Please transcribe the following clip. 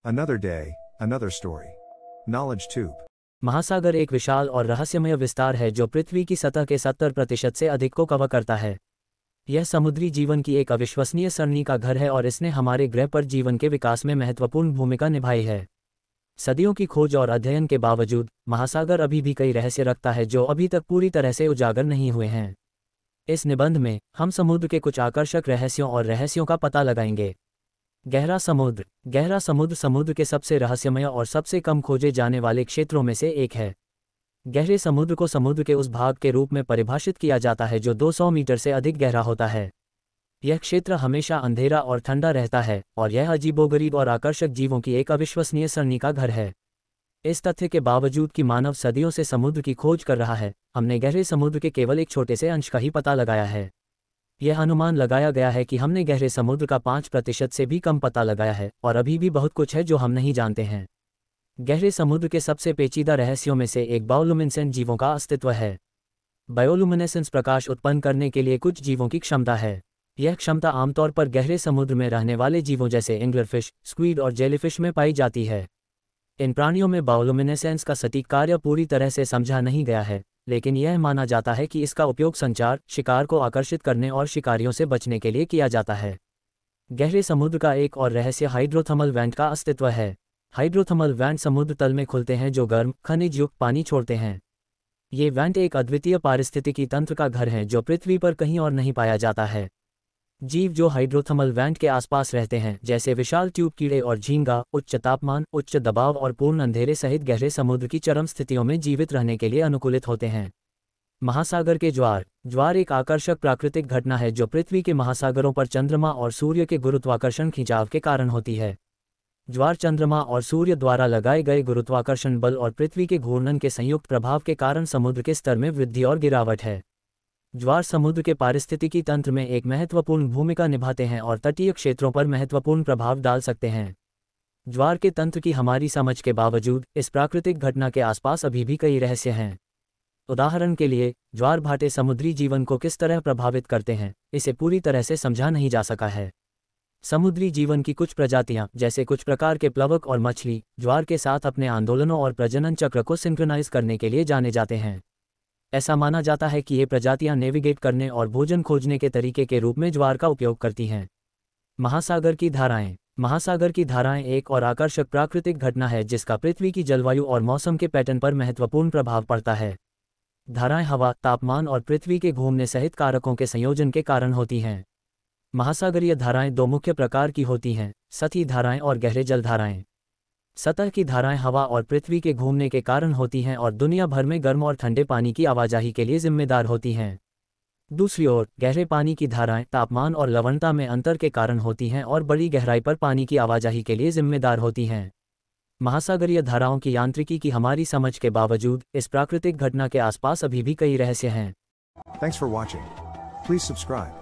Another day, another story. Knowledge Tube. महासागर एक विशाल और रहस्यमय विस्तार है जो पृथ्वी की सतह के 70% से अधिक को कवर करता है। यह समुद्री जीवन की एक अविश्वसनीय सरणी का घर है और इसने हमारे ग्रह पर जीवन के विकास में महत्वपूर्ण भूमिका निभाई है। सदियों की खोज और अध्ययन के बावजूद महासागर अभी भी कई रहस्य रखता है जो अभी तक पूरी तरह से उजागर नहीं हुए हैं। इस निबंध में हम समुद्र के कुछ आकर्षक रहस्यों का पता लगाएंगे। गहरा समुद्र समुद्र के सबसे रहस्यमय और सबसे कम खोजे जाने वाले क्षेत्रों में से एक है। गहरे समुद्र को समुद्र के उस भाग के रूप में परिभाषित किया जाता है जो 200 मीटर से अधिक गहरा होता है। यह क्षेत्र हमेशा अंधेरा और ठंडा रहता है और यह अजीबोगरीब और आकर्षक जीवों की एक अविश्वसनीय सरणी का घर है। इस तथ्य के बावजूद कि मानव सदियों से समुद्र की खोज कर रहा है, हमने गहरे समुद्र के केवल एक छोटे से अंश का ही पता लगाया है। यह अनुमान लगाया गया है कि हमने गहरे समुद्र का 5% से भी कम पता लगाया है और अभी भी बहुत कुछ है जो हम नहीं जानते हैं। गहरे समुद्र के सबसे पेचीदा रहस्यों में से एक बायोलुमिनेसेंट जीवों का अस्तित्व है। बायोलुमिनेसेंस प्रकाश उत्पन्न करने के लिए कुछ जीवों की क्षमता है। यह क्षमता आमतौर पर गहरे समुद्र में रहने वाले जीवों जैसे एंग्लरफिश, स्क्वीड और जेलीफिश में पाई जाती है। इन प्राणियों में बायोलुमिनेसेंस का सटीक कार्य पूरी तरह से समझा नहीं गया है, लेकिन यह माना जाता है कि इसका उपयोग संचार, शिकार को आकर्षित करने और शिकारियों से बचने के लिए किया जाता है। गहरे समुद्र का एक और रहस्य हाइड्रोथर्मल वेंट का अस्तित्व है। हाइड्रोथर्मल वेंट समुद्र तल में खुलते हैं जो गर्म, खनिज युक्त पानी छोड़ते हैं। ये वेंट एक अद्वितीय पारिस्थितिकी तंत्र का घर है जो पृथ्वी पर कहीं और नहीं पाया जाता है। जीव जो हाइड्रोथर्मल वेंट के आसपास रहते हैं, जैसे विशाल ट्यूब कीड़े और झींगा, उच्च तापमान, उच्च दबाव और पूर्ण अंधेरे सहित गहरे समुद्र की चरम स्थितियों में जीवित रहने के लिए अनुकूलित होते हैं। महासागर के ज्वार एक आकर्षक प्राकृतिक घटना है जो पृथ्वी के महासागरों पर चंद्रमा और सूर्य के गुरुत्वाकर्षण खिंचाव के कारण होती है। ज्वार चंद्रमा और सूर्य द्वारा लगाए गए गुरुत्वाकर्षण बल और पृथ्वी के घूर्णन के संयुक्त प्रभाव के कारण समुद्र के स्तर में वृद्धि और गिरावट है। ज्वार समुद्र के पारिस्थितिकी तंत्र में एक महत्वपूर्ण भूमिका निभाते हैं और तटीय क्षेत्रों पर महत्वपूर्ण प्रभाव डाल सकते हैं। ज्वार के तंत्र की हमारी समझ के बावजूद इस प्राकृतिक घटना के आसपास अभी भी कई रहस्य हैं। उदाहरण के लिए, ज्वार भाटे समुद्री जीवन को किस तरह प्रभावित करते हैं, इसे पूरी तरह से समझा नहीं जा सका है। समुद्री जीवन की कुछ प्रजातियां, जैसे कुछ प्रकार के प्लवक और मछली, ज्वार के साथ अपने आंदोलनों और प्रजनन चक्र को सिंक्रोनाइज करने के लिए जाने जाते हैं। ऐसा माना जाता है कि ये प्रजातियां नेविगेट करने और भोजन खोजने के तरीके के रूप में ज्वार का उपयोग करती हैं। महासागर की धाराएं एक और आकर्षक प्राकृतिक घटना है जिसका पृथ्वी की जलवायु और मौसम के पैटर्न पर महत्वपूर्ण प्रभाव पड़ता है। धाराएं हवा, तापमान और पृथ्वी के घूमने सहित कारकों के संयोजन के कारण होती हैं। महासागरीय धाराएं दो मुख्य प्रकार की होती हैं, सतही धाराएं और गहरे जल धाराएं। सतह की धाराएं हवा और पृथ्वी के घूमने के कारण होती हैं और दुनिया भर में गर्म और ठंडे पानी की आवाजाही के लिए जिम्मेदार होती हैं। दूसरी ओर, गहरे पानी की धाराएं तापमान और लवणता में अंतर के कारण होती हैं और बड़ी गहराई पर पानी की आवाजाही के लिए जिम्मेदार होती हैं। महासागरीय धाराओं की यांत्रिकी की हमारी समझ के बावजूद इस प्राकृतिक घटना के आसपास अभी भी कई रहस्य हैं। Thanks for watching. Please subscribe.